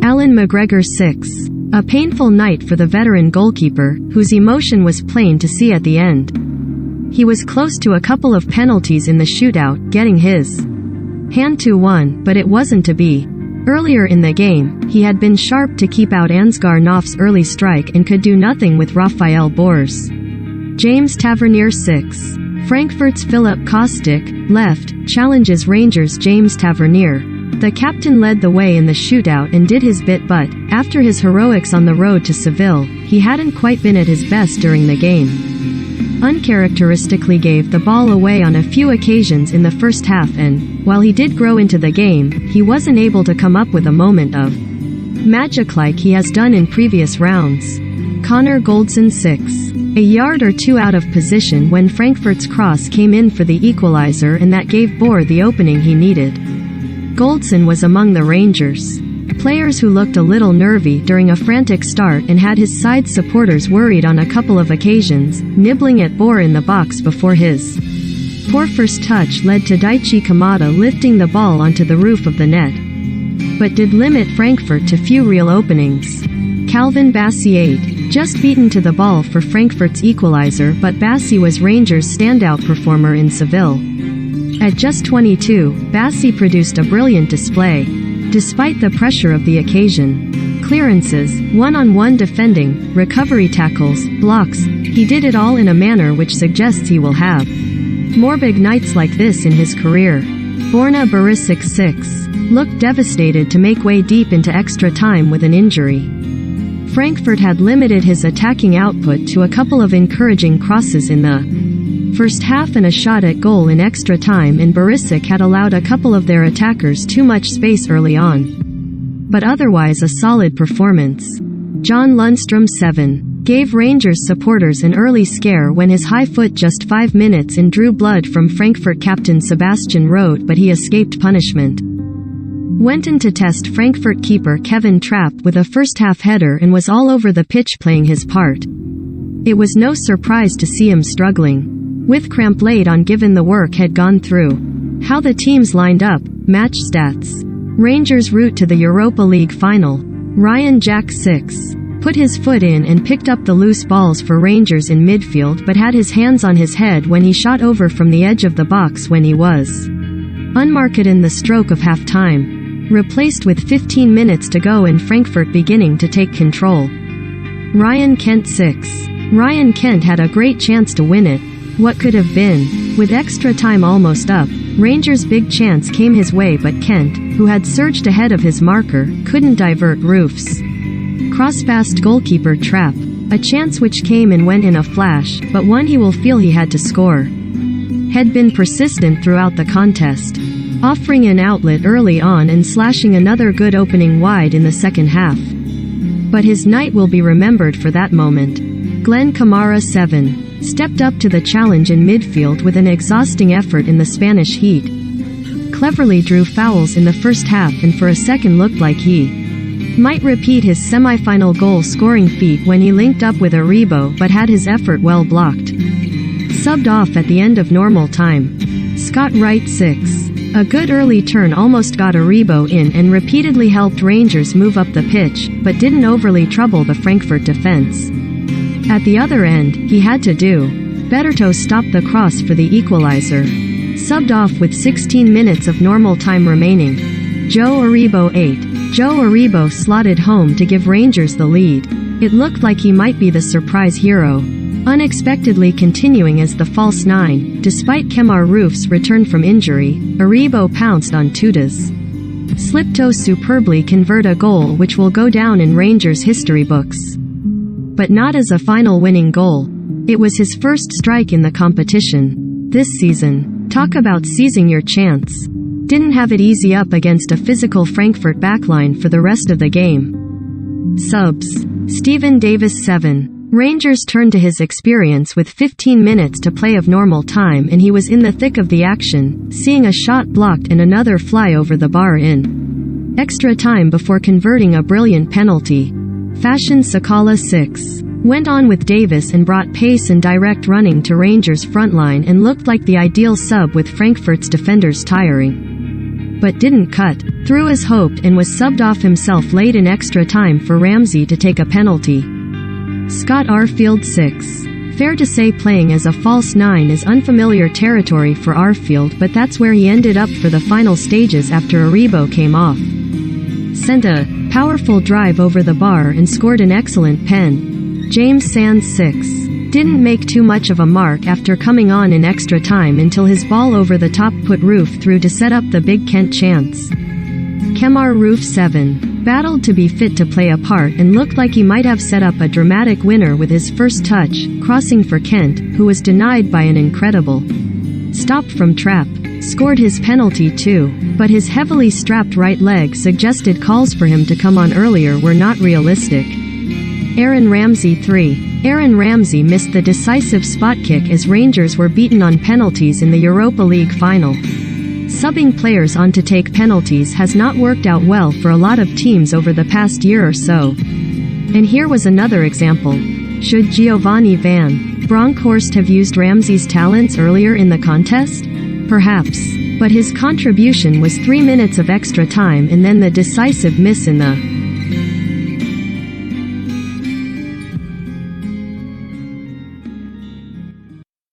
Alan McGregor 6. A painful night for the veteran goalkeeper, whose emotion was plain to see at the end. He was close to a couple of penalties in the shootout, getting his hand to one, but it wasn't to be. Earlier in the game, he had been sharp to keep out Ansgar Knopf's early strike and could do nothing with Rafael Bor's. James Tavernier 6. Frankfurt's Philip Kostic, left, challenges Rangers' James Tavernier. The captain led the way in the shootout and did his bit, but, after his heroics on the road to Seville, he hadn't quite been at his best during the game. Uncharacteristically gave the ball away on a few occasions in the first half and, while he did grow into the game, he wasn't able to come up with a moment of magic like he has done in previous rounds. Conor Goldson 6. A yard or two out of position when Frankfurt's cross came in for the equalizer, and that gave Bor the opening he needed. Goldson was among the Rangers' players who looked a little nervy during a frantic start and had his side supporters worried on a couple of occasions, nibbling at Bor in the box before his poor first touch led to Daichi Kamada lifting the ball onto the roof of the net, but did limit Frankfurt to few real openings. Calvin Bassey 8. Just beaten to the ball for Frankfurt's equalizer, but Bassey was Rangers' standout performer in Seville. At just 22, Bassey produced a brilliant display. Despite the pressure of the occasion, clearances, one-on-one defending, recovery tackles, blocks, he did it all in a manner which suggests he will have more big nights like this in his career. Borna Barisic 6. Looked devastated to make way deep into extra time with an injury. Frankfurt had limited his attacking output to a couple of encouraging crosses in the first half and a shot at goal in extra time, and Barisic had allowed a couple of their attackers too much space early on. But otherwise a solid performance. John Lundstrom 7. Gave Rangers supporters an early scare when his high foot just 5 minutes in drew blood from Frankfurt captain Sebastian Rode, but he escaped punishment. Went in to test Frankfurt keeper Kevin Trapp with a first-half header and was all over the pitch playing his part. It was no surprise to see him struggling with cramp late on given the work had gone through. How the teams lined up, match stats. Rangers' route to the Europa League final. Ryan Jack 6. Put his foot in and picked up the loose balls for Rangers in midfield, but had his hands on his head when he shot over from the edge of the box when he was unmarked in the stroke of half-time. Replaced with 15 minutes to go and Frankfurt beginning to take control. Ryan Kent 6. Ryan Kent had a great chance to win it. What could have been? With extra time almost up, Rangers' big chance came his way, but Kent, who had surged ahead of his marker, couldn't divert roofs. Cross-passed goalkeeper Trapp. A chance which came and went in a flash, but one he will feel he had to score. Had been persistent throughout the contest, offering an outlet early on and slashing another good opening wide in the second half. But his night will be remembered for that moment. Glenn Kamara 7. Stepped up to the challenge in midfield with an exhausting effort in the Spanish heat. Cleverly drew fouls in the first half and for a second looked like he might repeat his semi-final goal-scoring feat when he linked up with Aribo, but had his effort well blocked. Subbed off at the end of normal time. Scott Wright 6. A good early turn almost got Aribo in and repeatedly helped Rangers move up the pitch, but didn't overly trouble the Frankfurt defense. At the other end, he had to do better to stop the cross for the equalizer. Subbed off with 16 minutes of normal time remaining. Joe Aribo 8. Joe Aribo slotted home to give Rangers the lead. It looked like he might be the surprise hero, unexpectedly continuing as the false nine. Despite Kemar Roof's return from injury, Aribo pounced on Tuda's slip to superbly convert a goal which will go down in Rangers history books. But not as a final winning goal. It was his first strike in the competition this season. Talk about seizing your chance. Didn't have it easy up against a physical Frankfurt backline for the rest of the game. Subs. Stephen Davis 7. Rangers turned to his experience with 15 minutes to play of normal time, and he was in the thick of the action, seeing a shot blocked and another fly over the bar in extra time before converting a brilliant penalty. Fashion Sakala 6. Went on with Davis and brought pace and direct running to Rangers' frontline and looked like the ideal sub with Frankfurt's defenders tiring. But didn't cut threw as hoped and was subbed off himself late in extra time for Ramsey to take a penalty. Scott Arfield 6. Fair to say playing as a false 9 is unfamiliar territory for Arfield, but that's where he ended up for the final stages after Aribo came off. Sent a powerful drive over the bar and scored an excellent pen. James Sands 6. Didn't make too much of a mark after coming on in extra time until his ball over the top put Roof through to set up the big Kent chance. Kemar Roof 7. Battled to be fit to play a part and looked like he might have set up a dramatic winner with his first touch, crossing for Kent, who was denied by an incredible stop from Trapp. Scored his penalty too, but his heavily strapped right leg suggested calls for him to come on earlier were not realistic. Aaron Ramsey 3. Aaron Ramsey missed the decisive spot kick as Rangers were beaten on penalties in the Europa League final. Subbing players on to take penalties has not worked out well for a lot of teams over the past year or so. And here was another example. Should Giovanni van Bronckhorst have used Ramsey's talents earlier in the contest? Perhaps. But his contribution was 3 minutes of extra time and then the decisive miss in the